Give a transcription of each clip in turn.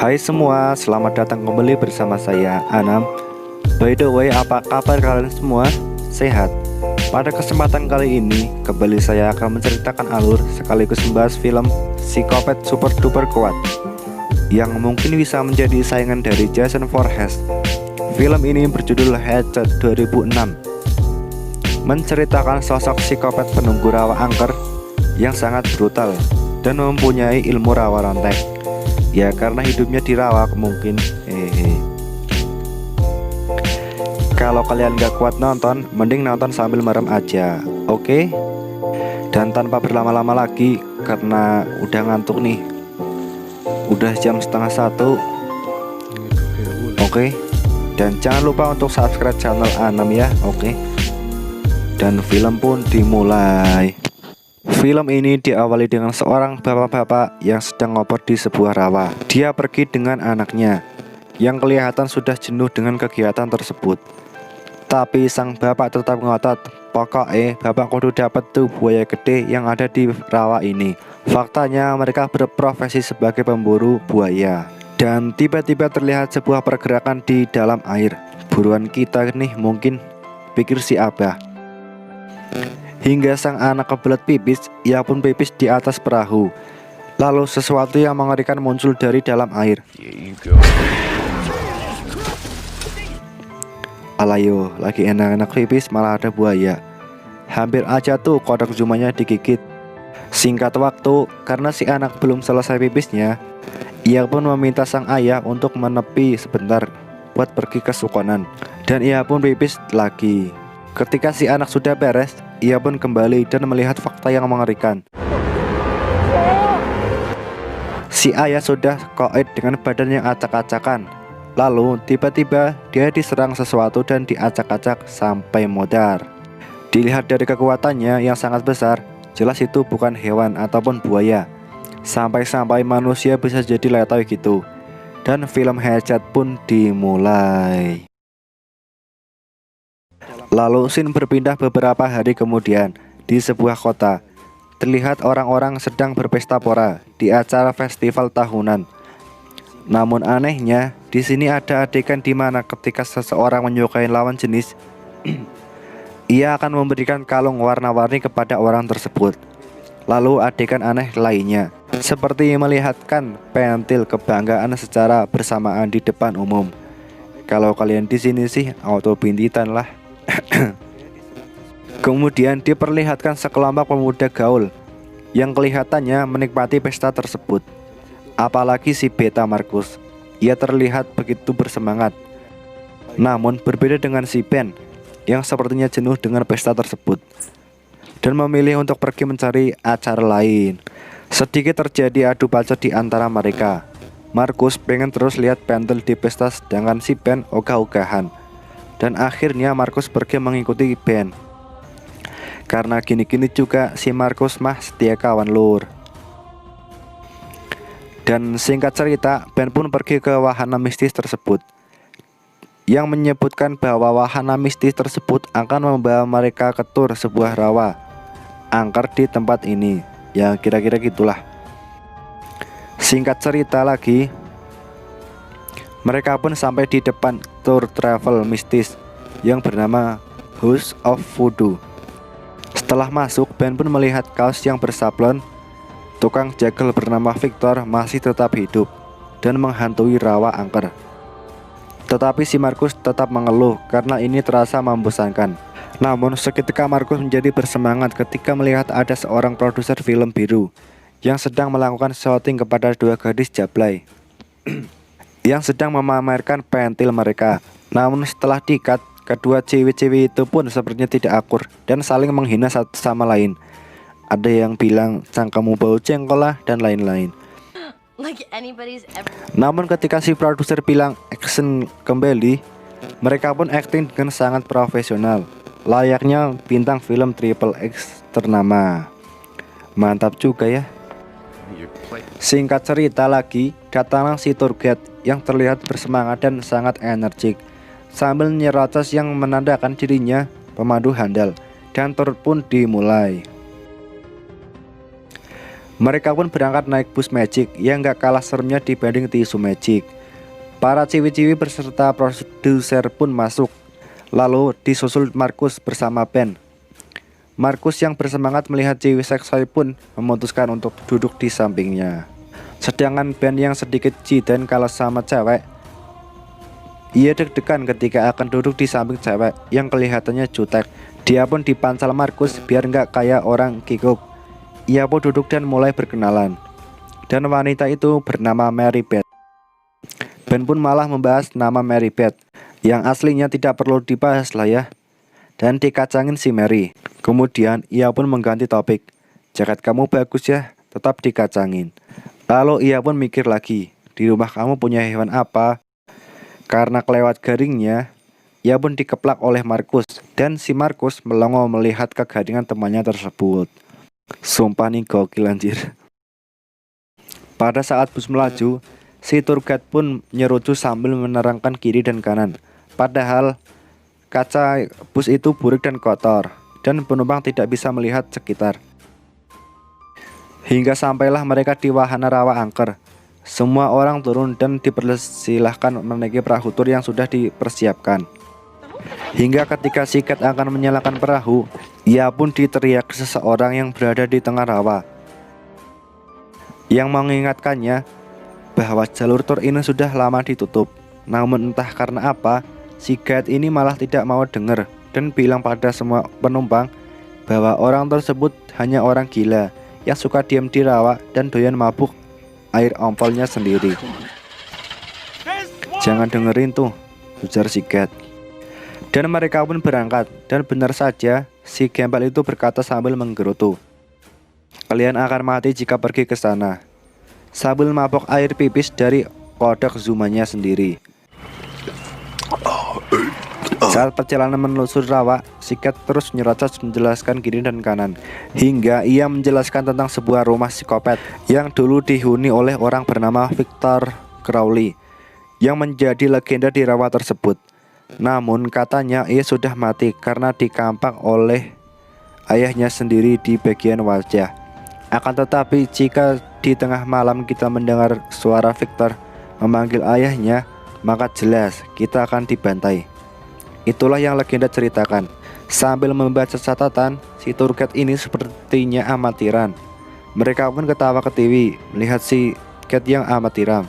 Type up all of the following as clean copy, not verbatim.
Hai semua, selamat datang kembali bersama saya Anam. By the way, apa kabar kalian semua? Sehat? Pada kesempatan kali ini, kembali saya akan menceritakan alur sekaligus membahas film Psikopat Super Duper Kuat yang mungkin bisa menjadi saingan dari Jason Voorhees. Film ini berjudul Headshot 2006, menceritakan sosok psikopat penunggu rawa angker yang sangat brutal dan mempunyai ilmu rawa rontek. Ya karena hidupnya di rawa mungkin. Kalau kalian gak kuat nonton, mending nonton sambil merem aja, oke? Dan tanpa berlama-lama lagi, karena udah ngantuk nih, udah jam 12:30. Oke? Dan jangan lupa untuk subscribe channel Anam ya, oke? Dan film pun dimulai. Film ini diawali dengan seorang bapak-bapak yang sedang ngobrol di sebuah rawa. Dia pergi dengan anaknya yang kelihatan sudah jenuh dengan kegiatan tersebut. Tapi sang bapak tetap ngotot, pokoknya bapak kudu dapat tuh buaya gede yang ada di rawa ini. Faktanya mereka berprofesi sebagai pemburu buaya. Dan tiba-tiba terlihat sebuah pergerakan di dalam air. Buruan kita nih mungkin, pikir si abah. Hingga sang anak kebelet pipis, ia pun pipis di atas perahu. Lalu sesuatu yang mengerikan muncul dari dalam air. Alayo, lagi enak-enak pipis malah ada buaya. Hampir aja tuh kodok Zumanya digigit. Singkat waktu, karena si anak belum selesai pipisnya, ia pun meminta sang ayah untuk menepi sebentar buat pergi ke Sukonan. Dan ia pun pipis lagi. Ketika si anak sudah beres, ia pun kembali dan melihat fakta yang mengerikan. Si ayah sudah koid dengan badan yang acak-acakan. Lalu tiba-tiba dia diserang sesuatu dan diacak-acak sampai modar. Dilihat dari kekuatannya yang sangat besar, jelas itu bukan hewan ataupun buaya. Sampai-sampai manusia bisa jadi letoy gitu. Dan film Headshot pun dimulai. Lalu scene berpindah beberapa hari kemudian di sebuah kota. Terlihat orang-orang sedang berpesta pora di acara festival tahunan. Namun anehnya, di sini ada adegan di mana ketika seseorang menyukai lawan jenis, ia akan memberikan kalung warna-warni kepada orang tersebut. Lalu adegan aneh lainnya, seperti melihatkan pentil kebanggaan secara bersamaan di depan umum. Kalau kalian di sini sih auto bintitan lah. Kemudian diperlihatkan sekelompok pemuda gaul yang kelihatannya menikmati pesta tersebut. Apalagi si Beta Marcus, ia terlihat begitu bersemangat. Namun berbeda dengan si Ben yang sepertinya jenuh dengan pesta tersebut dan memilih untuk pergi mencari acara lain. Sedikit terjadi adu bacot di antara mereka. Marcus pengen terus lihat pentil di pesta, sedangkan si Ben ogah-ogahan. Dan akhirnya Marcus pergi mengikuti Ben. Karena gini-gini juga si Marcus mah setia kawan lur. Dan singkat cerita, Ben pun pergi ke wahana mistis tersebut, yang menyebutkan bahwa wahana mistis tersebut akan membawa mereka ke tur sebuah rawa angker di tempat ini. Ya kira-kira gitulah. Singkat cerita lagi, mereka pun sampai di depan tour travel mistis yang bernama House of Voodoo. Setelah masuk, Ben pun melihat kaos yang bersablon. Tukang jagal bernama Victor masih tetap hidup dan menghantui rawa angker. Tetapi si Marcus tetap mengeluh karena ini terasa membosankan. Namun seketika Marcus menjadi bersemangat ketika melihat ada seorang produser film biru yang sedang melakukan shooting kepada dua gadis jablay yang sedang memamerkan pentil mereka. Namun setelah di-cut, kedua cewek-cewek itu pun sepertinya tidak akur dan saling menghina satu sama lain. Ada yang bilang cangkemmu bau jengkol lah dan lain-lain. Namun ketika si produser bilang action kembali, mereka pun acting dengan sangat profesional, layaknya bintang film Triple X ternama. Mantap juga ya. Singkat cerita lagi, datanglah si tour guide yang terlihat bersemangat dan sangat energik sambil nyerocos yang menandakan dirinya pemandu handal, dan tur pun dimulai. Mereka pun berangkat naik bus magic yang gak kalah seremnya dibanding tisu magic. Para ciwi-ciwi berserta produser pun masuk. Lalu disusul Markus bersama Ben. Markus yang bersemangat melihat ciwi seksoi pun memutuskan untuk duduk di sampingnya. Sedangkan Ben yang sedikit jiden kalau sama cewek, ia deg-degan ketika akan duduk di samping cewek yang kelihatannya jutek. Dia pun dipancal Markus biar nggak kayak orang kikuk. Ia pun duduk dan mulai berkenalan. Dan wanita itu bernama Mary Beth. Ben pun malah membahas nama Mary Beth, yang aslinya tidak perlu dibahas lah ya. Dan dikacangin si Mary. Kemudian ia pun mengganti topik. Jaket kamu bagus ya, tetap dikacangin. Lalu ia pun mikir lagi, di rumah kamu punya hewan apa? Karena kelewat garingnya, ia pun dikeplak oleh Markus. Dan si Markus melongo melihat kegaringan temannya tersebut. Sumpah nih gokil anjir. Pada saat bus melaju, si tour guide pun nyerucu sambil menerangkan kiri dan kanan. Padahal kaca bus itu buruk dan kotor, dan penumpang tidak bisa melihat sekitar. Hingga sampailah mereka di wahana rawa angker. Semua orang turun dan dipersilahkan menaiki perahu tur yang sudah dipersiapkan. Hingga ketika si Cat akan menyalakan perahu, ia pun diteriak seseorang yang berada di tengah rawa, yang mengingatkannya bahwa jalur tur ini sudah lama ditutup. Namun entah karena apa, si guide ini malah tidak mau dengar dan bilang pada semua penumpang bahwa orang tersebut hanya orang gila yang suka diam di rawa dan doyan mabuk air ompolnya sendiri. Jangan dengerin tuh, ujar si guide. Dan mereka pun berangkat. Dan benar saja, si gembel itu berkata sambil menggerutu, kalian akan mati jika pergi ke sana, sambil mabok air pipis dari kodok zumanya sendiri. Saat perjalanan menelusuri rawa, si Cat terus nyerocos menjelaskan kiri dan kanan, hingga ia menjelaskan tentang sebuah rumah psikopat yang dulu dihuni oleh orang bernama Victor Crowley, yang menjadi legenda di rawa tersebut. Namun katanya ia sudah mati karena dikampak oleh ayahnya sendiri di bagian wajah. Akan tetapi jika di tengah malam kita mendengar suara Victor memanggil ayahnya, maka jelas kita akan dibantai. Itulah yang legenda ceritakan. Sambil membaca catatan, si tour guide ini sepertinya amatiran. Mereka pun ketawa ketiwi melihat si Cat yang amatiran.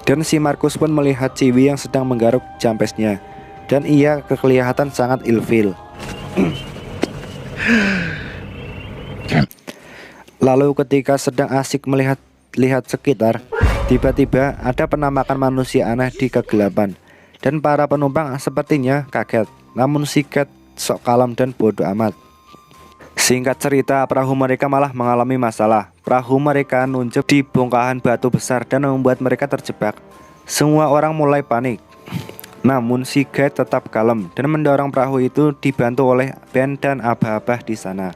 Dan si Markus pun melihat Ciwi yang sedang menggaruk jampesnya, dan ia kelihatan sangat ilfil. Lalu ketika sedang asik melihat sekitar, tiba-tiba ada penampakan manusia aneh di kegelapan. Dan para penumpang sepertinya kaget. Namun si Cat sok kalem dan bodoh amat. Singkat cerita, perahu mereka malah mengalami masalah. Perahu mereka nunjuk di bongkahan batu besar dan membuat mereka terjebak. Semua orang mulai panik. Namun si guide tetap kalem dan mendorong perahu itu, dibantu oleh Ben dan abah-abah di sana.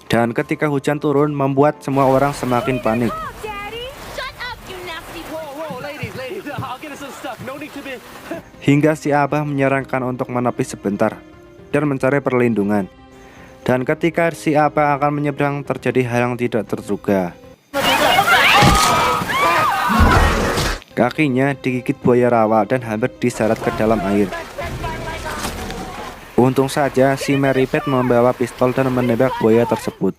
Dan ketika hujan turun membuat semua orang semakin panik. Hingga si abah menyarankan untuk menepi sebentar dan mencari perlindungan. Dan ketika si abah akan menyeberang, terjadi hal yang tidak terduga. Kakinya digigit buaya rawa dan hampir diseret ke dalam air. Untung saja si Mary Beth membawa pistol dan menembak buaya tersebut.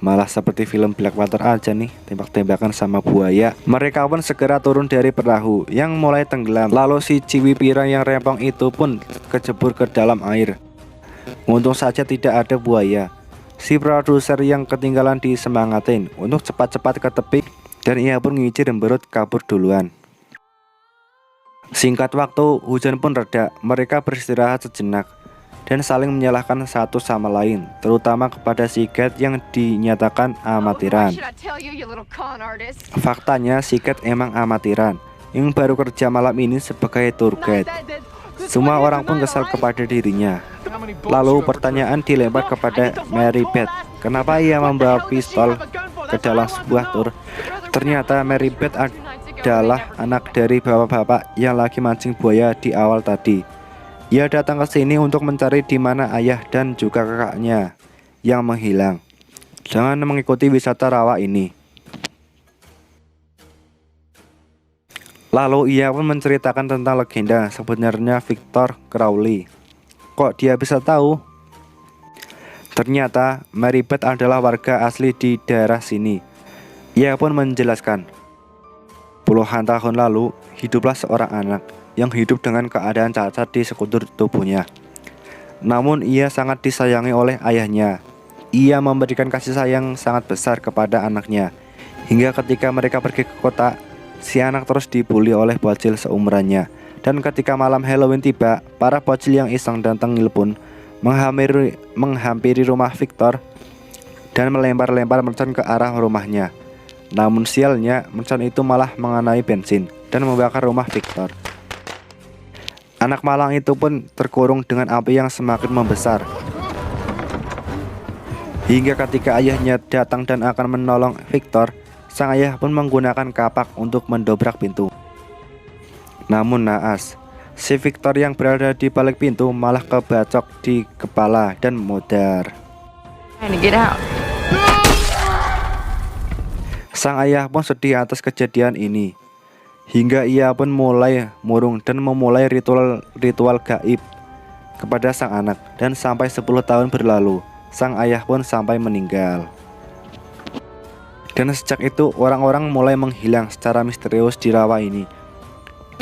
Malah seperti film Black Panther aja nih, tembak-tembakan sama buaya. Mereka pun segera turun dari perahu yang mulai tenggelam. Lalu si Ciwi pirang yang rempong itu pun kecebur ke dalam air. Untung saja tidak ada buaya. Si produser yang ketinggalan disemangatin untuk cepat-cepat ke tepi, dan ia pun ngicir berut kabur duluan. Singkat waktu, hujan pun reda. Mereka beristirahat sejenak dan saling menyalahkan satu sama lain, terutama kepada si Cat yang dinyatakan amatiran. Faktanya si Cat emang amatiran, yang baru kerja malam ini sebagai tour guide. Semua orang pun kesal kepada dirinya. Lalu pertanyaan dilempar kepada Mary Beth, kenapa ia membawa pistol ke dalam sebuah tur. Ternyata Mary Beth adalah anak dari bapak-bapak yang lagi mancing buaya di awal tadi. Ia datang ke sini untuk mencari di mana ayah dan juga kakaknya yang menghilang. dengan mengikuti wisata rawa ini. Lalu ia pun menceritakan tentang legenda sebenarnya Victor Crowley. Kok dia bisa tahu? Ternyata Mary Beth adalah warga asli di daerah sini. Ia pun menjelaskan, puluhan tahun lalu hiduplah seorang anak yang hidup dengan keadaan cacat di sekujur tubuhnya. Namun ia sangat disayangi oleh ayahnya. Ia memberikan kasih sayang sangat besar kepada anaknya. Hingga ketika mereka pergi ke kota, si anak terus dibully oleh bocil seumurannya. Dan ketika malam Halloween tiba, para bocil yang iseng dan tengil pun menghampiri rumah Victor dan melempar-lempar mercon ke arah rumahnya. Namun sialnya, mercon itu malah mengenai bensin dan membakar rumah Victor. Anak malang itu pun terkurung dengan api yang semakin membesar. Hingga ketika ayahnya datang dan akan menolong Victor, sang ayah pun menggunakan kapak untuk mendobrak pintu. Namun naas, si Victor yang berada di balik pintu malah kebacok di kepala dan modar. Sang ayah pun sedih atas kejadian ini. Hingga ia pun mulai murung dan memulai ritual gaib kepada sang anak. Dan sampai 10 tahun berlalu, sang ayah pun sampai meninggal. Dan sejak itu orang-orang mulai menghilang secara misterius di rawa ini.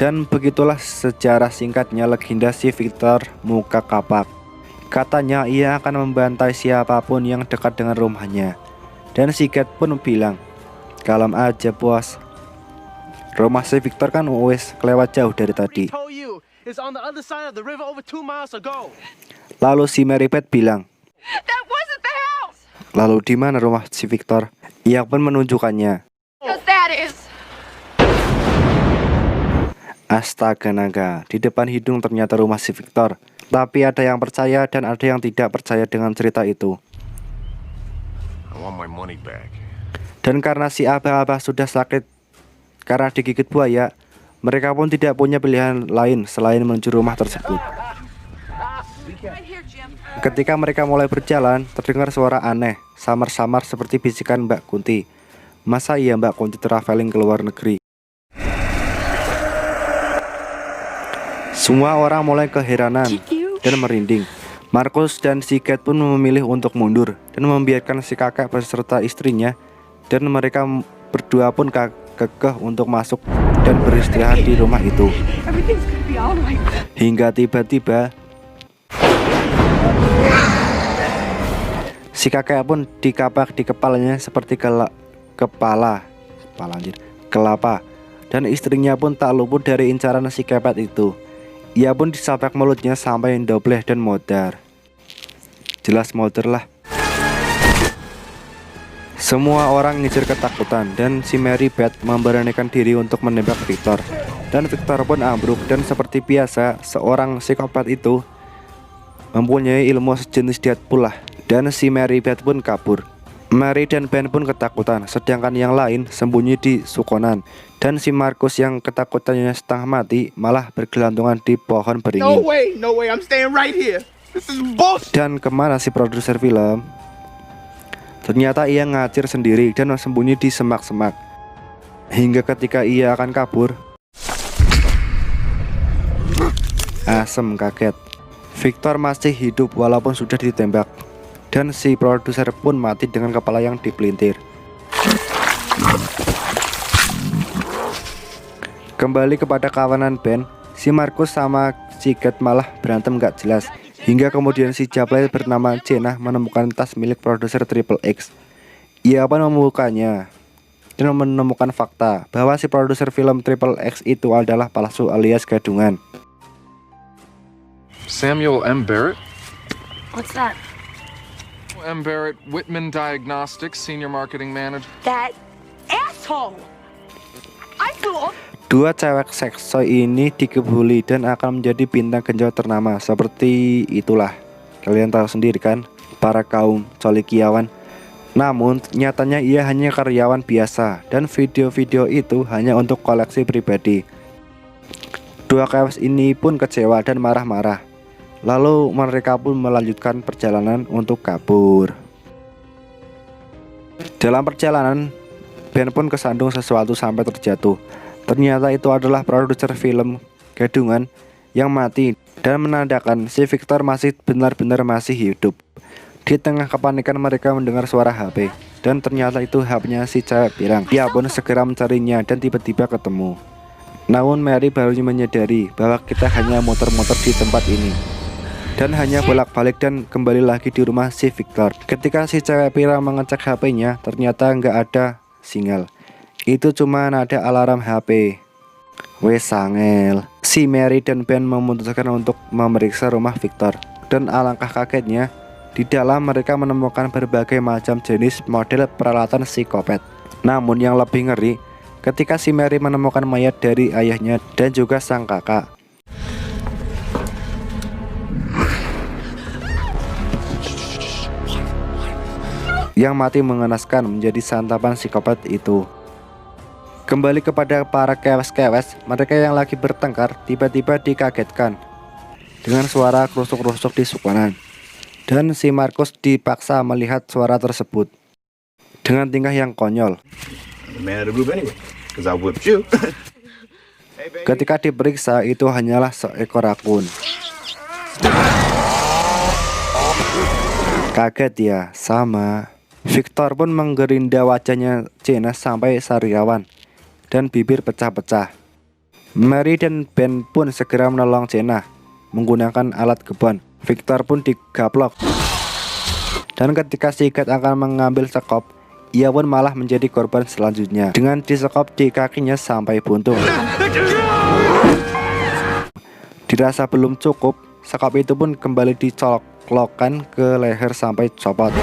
Dan begitulah sejarah singkatnya legenda si Victor muka kapak. Katanya ia akan membantai siapapun yang dekat dengan rumahnya. Dan si Cat pun bilang, kalem aja bos, rumah si Victor kan wes kelewat jauh dari tadi. Lalu si Mary Beth bilang, lalu di mana rumah si Victor? Ia pun menunjukkannya. Astaga naga, di depan hidung ternyata rumah si Victor. Tapi ada yang percaya dan ada yang tidak percaya dengan cerita itu. Dan karena si abah-abah sudah sakit karena digigit buaya, mereka pun tidak punya pilihan lain selain menuju rumah tersebut. Ketika mereka mulai berjalan, terdengar suara aneh, samar-samar seperti bisikan Mbak Kunti. Masa iya Mbak Kunti traveling ke luar negeri? Semua orang mulai keheranan dan merinding. Markus dan si Cat pun memilih untuk mundur dan membiarkan si kakek beserta istrinya. Dan mereka berdua pun kekeh untuk masuk dan beristirahat di rumah itu. Hingga tiba-tiba si kakek pun dikapak di kepalanya seperti kelapa. Dan istrinya pun tak luput dari incaran si kepet itu. Ia pun disabak mulutnya sampai dobleh dan modar. Jelas modar lah. Semua orang ngejar ketakutan dan si Mary Beth memberanikan diri untuk menembak Victor. Dan Victor pun ambruk dan seperti biasa seorang psikopat itu mempunyai ilmu sejenis Deadpool lah. Dan si Mary Beth pun kabur. Mary dan Ben pun ketakutan, sedangkan yang lain sembunyi di sukonan. Dan si Markus yang ketakutannya setengah mati malah bergelantungan di pohon beringin. No way, I'm staying right here. This is bullshit. Dan kemana si produser film? Ternyata ia ngacir sendiri dan sembunyi di semak-semak. Hingga ketika ia akan kabur, asem kaget. Victor masih hidup walaupun sudah ditembak. Dan si produser pun mati dengan kepala yang dipelintir. Kembali kepada kawanan Ben, si Markus sama si Cat malah berantem gak jelas. Hingga kemudian si Jablay bernama Jenna menemukan tas milik produser Triple X. Ia pun membukanya dan menemukan fakta bahwa si produser film Triple X itu adalah palsu alias gadungan. Samuel M. Barrett? What's that? M. Barrett, Whitman Diagnostics, Senior Marketing Manager. That asshole! I flew all... Dua cewek seksoy ini dikebuli dan akan menjadi bintang genjot ternama. Seperti itulah, kalian tahu sendiri kan, para kaum colikiawan. Namun nyatanya ia hanya karyawan biasa dan video-video itu hanya untuk koleksi pribadi. Dua kawas ini pun kecewa dan marah-marah. Lalu mereka pun melanjutkan perjalanan untuk kabur. Dalam perjalanan, Ben pun kesandung sesuatu sampai terjatuh. Ternyata itu adalah produser film gadungan yang mati dan menandakan si Victor masih benar-benar masih hidup. Di tengah kepanikan mereka mendengar suara HP dan ternyata itu HP-nya si cewek pirang. Dia pun segera mencarinya dan tiba-tiba ketemu. Namun Mary baru menyadari bahwa kita hanya muter-muter di tempat ini dan hanya bolak-balik dan kembali lagi di rumah si Victor. Ketika si cewek pirang mengecek HP-nya, ternyata nggak ada sinyal. Itu cuma ada alarm HP. Wes sangel. Si Mary dan Ben memutuskan untuk memeriksa rumah Victor. Dan alangkah kagetnya, di dalam mereka menemukan berbagai macam jenis model peralatan psikopat. Namun yang lebih ngeri, ketika si Mary menemukan mayat dari ayahnya dan juga sang kakak. Yang mati mengenaskan menjadi santapan psikopat itu. Kembali kepada para kewes-kewes, mereka yang lagi bertengkar tiba-tiba dikagetkan dengan suara krusuk-krusuk di sukanan. Dan si Markus dipaksa melihat suara tersebut dengan tingkah yang konyol. Man of the group anyway, because I whipped you. Ketika diperiksa, itu hanyalah seekor rakun. Kaget ya, sama. Victor pun menggerinda wajahnya Jenna sampai sariawan dan bibir pecah-pecah. Mary dan Ben pun segera menolong Jenna menggunakan alat gebon. Victor pun digaplok. Dan ketika Sigat akan mengambil sekop, ia pun malah menjadi korban selanjutnya dengan disekop di kakinya sampai buntung. Dirasa belum cukup, sekop itu pun kembali dicolok-colokkan ke leher sampai copot.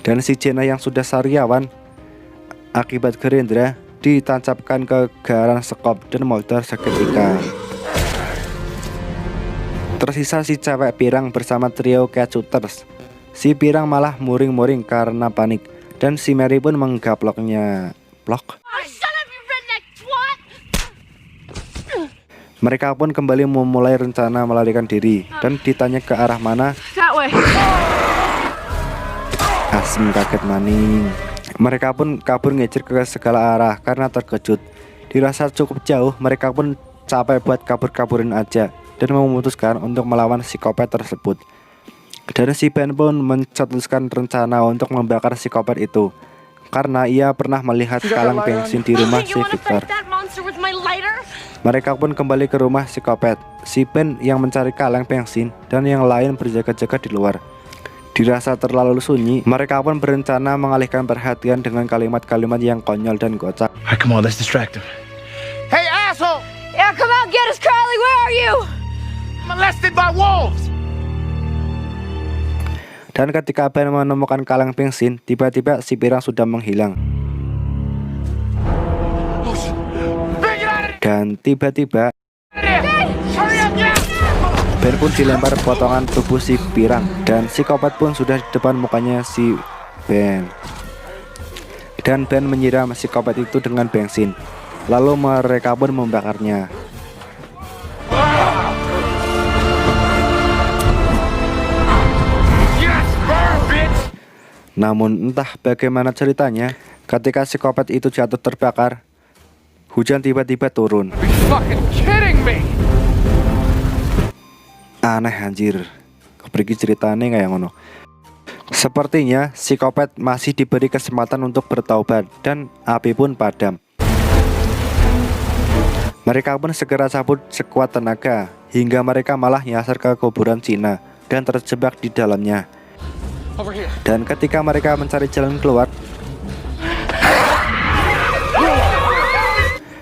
Dan si Jenna yang sudah sariawan akibat gerindra ditancapkan ke garan sekop dan molder seketika. Tersisa si cewek pirang bersama trio cat shooters. Si pirang malah muring-muring karena panik dan si Mary pun menggaploknya. Blok. Mereka pun kembali memulai rencana melarikan diri dan ditanya ke arah mana. Asem kaget maning. Mereka pun kabur ngejar ke segala arah karena terkejut. Dirasa cukup jauh, mereka pun capek buat kabur-kaburin aja dan memutuskan untuk melawan psikopat tersebut. Dan si Ben pun mencetuskan rencana untuk membakar psikopat itu karena ia pernah melihat kaleng bensin di rumah si Victor. Mereka pun kembali ke rumah psikopat. Si Ben yang mencari kaleng bensin dan yang lain berjaga-jaga di luar. Dirasa terlalu sunyi, mereka pun berencana mengalihkan perhatian dengan kalimat-kalimat yang konyol dan kocak. Alright, come on, let's distract him. Hey, asshole! Yeah, come out, get us, Crowley. Where are you? Molested by wolves! Dan ketika Ben menemukan kaleng bensin, tiba-tiba si pirang sudah menghilang. Dan tiba-tiba Ben pun dilempar potongan tubuh si pirang dan psikopat pun sudah di depan mukanya si Ben. Dan Ben menyiram psikopat itu dengan bensin. Lalu mereka pun membakarnya. Namun entah bagaimana ceritanya, ketika psikopat itu jatuh terbakar, hujan tiba-tiba turun. Aneh anjir, kepergi ceritanya kayak ngono. Sepertinya psikopat masih diberi kesempatan untuk bertaubat dan api pun padam. Mereka pun segera cabut sekuat tenaga hingga mereka malah nyasar ke kuburan Cina dan terjebak di dalamnya. Dan ketika mereka mencari jalan keluar,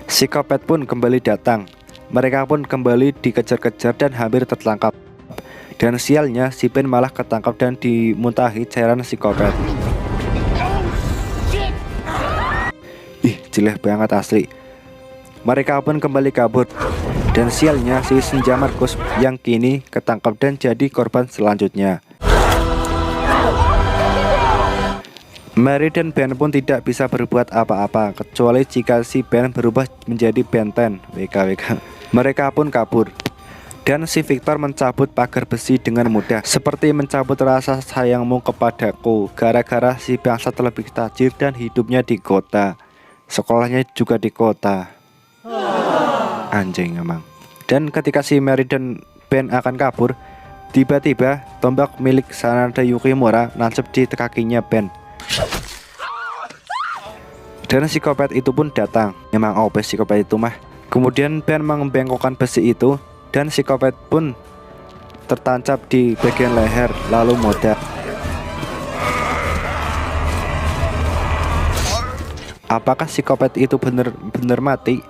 psikopat pun kembali datang. Mereka pun kembali dikejar-kejar dan hampir tertangkap. Dan sialnya si Ben malah ketangkap dan dimuntahi cairan psikopat. Ih, jelek banget asli. Mereka pun kembali kabur. Dan sialnya si Senja Markus yang kini ketangkap dan jadi korban selanjutnya. Mary dan Ben pun tidak bisa berbuat apa-apa kecuali jika si Ben berubah menjadi Ben 10 WKWK. Mereka pun kabur. Dan si Victor mencabut pagar besi dengan mudah, seperti mencabut rasa sayangmu kepadaku. Gara-gara si bangsat lebih tajir dan hidupnya di kota, sekolahnya juga di kota. Anjing emang. Dan ketika si Mary dan Ben akan kabur, tiba-tiba tombak milik Sanada Yukimura nancep di kakinya Ben. Dan psikopat itu pun datang. Emang OP psikopat itu mah. Kemudian Ben membengkokkan besi itu, dan psikopat pun tertancap di bagian leher lalu meledak. Apakah psikopat itu benar-benar mati?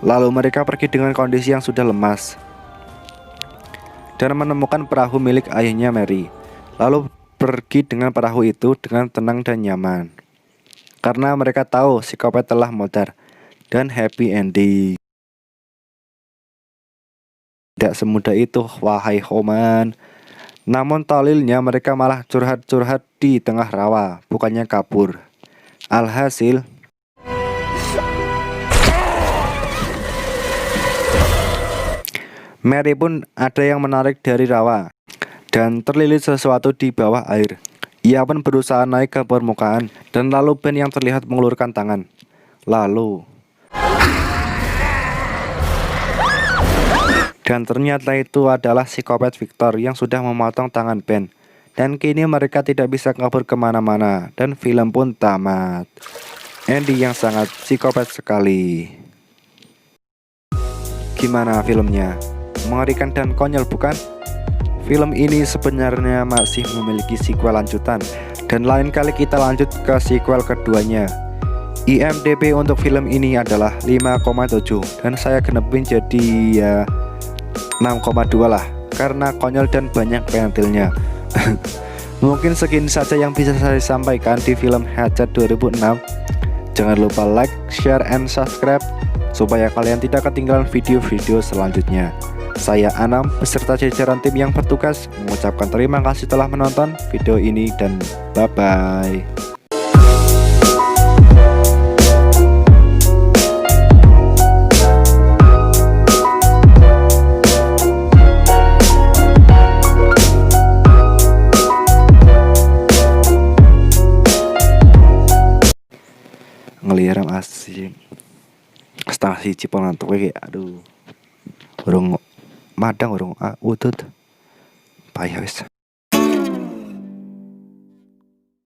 Lalu mereka pergi dengan kondisi yang sudah lemas dan menemukan perahu milik ayahnya Mary. Lalu pergi dengan perahu itu dengan tenang dan nyaman, karena mereka tahu psikopat telah meledak. Dan happy ending. Tidak semudah itu, wahai Homan. Namun tolilnya mereka malah curhat-curhat di tengah rawa, bukannya kabur. Alhasil, Mary pun ada yang menarik dari rawa dan terlilit sesuatu di bawah air. Ia pun berusaha naik ke permukaan, dan lalu Ben yang terlihat mengulurkan tangan. Dan ternyata itu adalah psikopat Victor yang sudah memotong tangan Ben. Dan kini mereka tidak bisa kabur kemana-mana, dan film pun tamat. Ending yang sangat psikopat sekali. Gimana filmnya? Mengerikan dan konyol bukan? Film ini sebenarnya masih memiliki sequel lanjutan, dan lain kali kita lanjut ke sequel keduanya. IMDb untuk film ini adalah 5,7, dan saya genepin jadi ya 6,2 lah, karena konyol dan banyak pentilnya. Mungkin segini saja yang bisa saya sampaikan di film Hatchet 2006. Jangan lupa like, share, and subscribe supaya kalian tidak ketinggalan video-video selanjutnya. Saya Anam beserta jajaran tim yang bertugas mengucapkan terima kasih telah menonton video ini, dan bye-bye. Ngeliram asin setengah siji pengantuk kayak aduh urung madang urung udut payah wis.